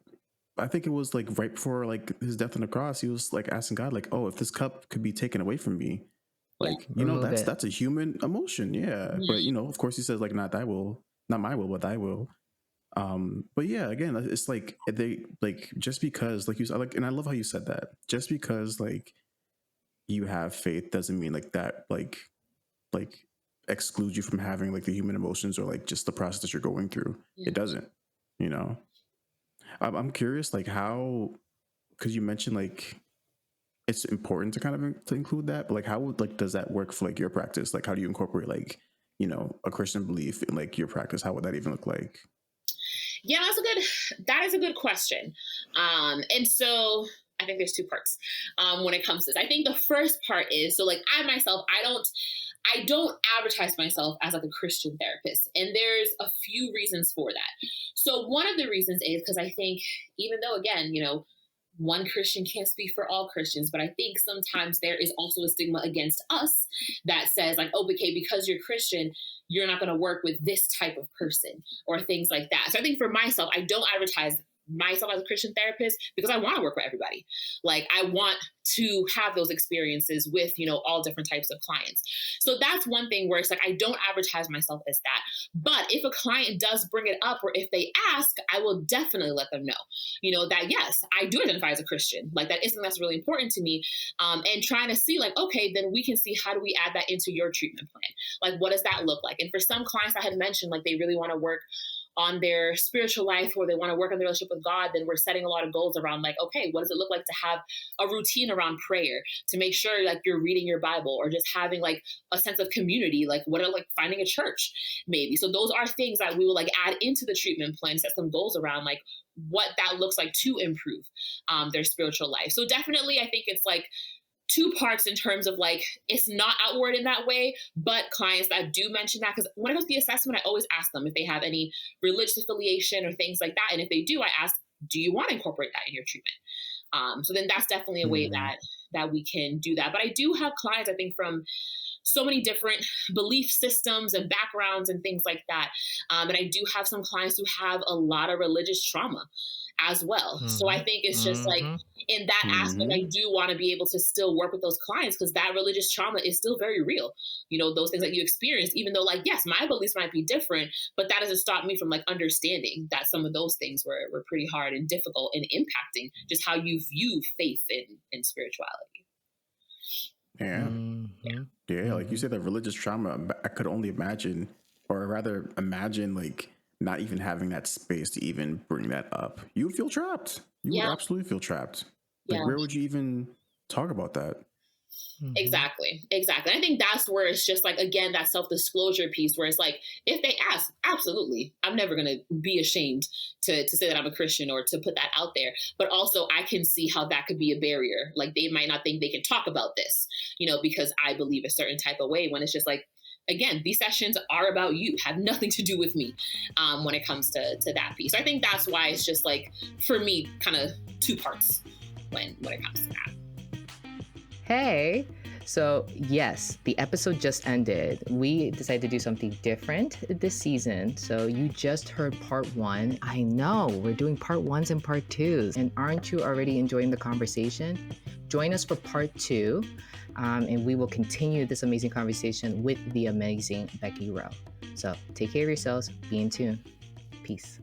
I think it was like right before like his death on the cross, he was like asking God, like, oh, if this cup could be taken away from me, Yeah. like, Remove it. that's a human emotion, yeah. But of course, he says like, not thy will, not my will, but thy will. But yeah, again, it's like they like, just because like you said, like, and I love how you said that, just because like you have faith doesn't mean like that like excludes you from having like the human emotions or like just the process that you're going through. Yeah. It doesn't, you know. I'm curious, like how, because you mentioned like it's important to kind of to include that, but like how would like does that work for like your practice? Like how do you incorporate like a Christian belief in like your practice? How would that even look like? Yeah, that is a good question. And so I think there's two parts when it comes to this. I think the first part is, so like I myself, I don't advertise myself as like a Christian therapist. And there's a few reasons for that. So one of the reasons is because I think, even though again, one Christian can't speak for all Christians, but I think sometimes there is also a stigma against us that says like, oh, okay, because you're Christian, you're not going to work with this type of person or things like that. So I think for myself, I don't advertise myself as a Christian therapist because I want to work with everybody. Like I want to have those experiences with, all different types of clients. So that's one thing where it's like, I don't advertise myself as that. But if a client does bring it up, or if they ask, I will definitely let them know, that yes, I do identify as a Christian. Like that is something that's really important to me. And trying to see like, okay, then we can see how do we add that into your treatment plan? Like, what does that look like? And for some clients I had mentioned, like they really want to work on their spiritual life, or they want to work on their relationship with God, then we're setting a lot of goals around like, okay, what does it look like to have a routine around prayer, to make sure like you're reading your Bible, or just having like a sense of community, like what are like finding a church maybe. So those are things that we will like add into the treatment plan, set some goals around like what that looks like to improve their spiritual life. So definitely I think it's like two parts in terms of like, it's not outward in that way, but clients that do mention that, because when it comes to the assessment, I always ask them if they have any religious affiliation or things like that. And if they do, I ask, do you want to incorporate that in your treatment? So then that's definitely a way Mm-hmm. that we can do that. But I do have clients, I think, from so many different belief systems and backgrounds and things like that. And I do have some clients who have a lot of religious trauma as well. So I Mm-hmm. think it's just like, Mm-hmm. in that aspect, I Mm-hmm. do want to be able to still work with those clients, because that religious trauma is still very real. You know, those things that you experience, even though, like, yes, my beliefs might be different, but that doesn't stop me from like understanding that some of those things were pretty hard and difficult and impacting just how you view faith and spirituality. Yeah. Yeah. Mm-hmm. Yeah, like you Mm-hmm. said, that religious trauma, I could only imagine, or rather imagine, like not even having that space to even bring that up. You would feel trapped. You would Yeah. absolutely feel trapped. Like, Yeah. where would you even talk about that? Mm-hmm. Exactly. Exactly. I think that's where it's just like, again, that self disclosure piece where it's like, if they ask, absolutely, I'm never going to be ashamed to say that I'm a Christian or to put that out there. But also, I can see how that could be a barrier. Like, they might not think they can talk about this, you know, because I believe a certain type of way, when it's just like, again, these sessions are about you, have nothing to do with me, when it comes to that piece. So I think that's why it's just like, for me, kind of two parts when it comes to that. Hey, so yes, the episode just ended. We decided to do something different this season. So you just heard part one. I know we're doing part ones and part twos. And aren't you already enjoying the conversation? Join us for part two, and we will continue this amazing conversation with the amazing Beckey Rowe. So take care of yourselves, be in tune. Peace.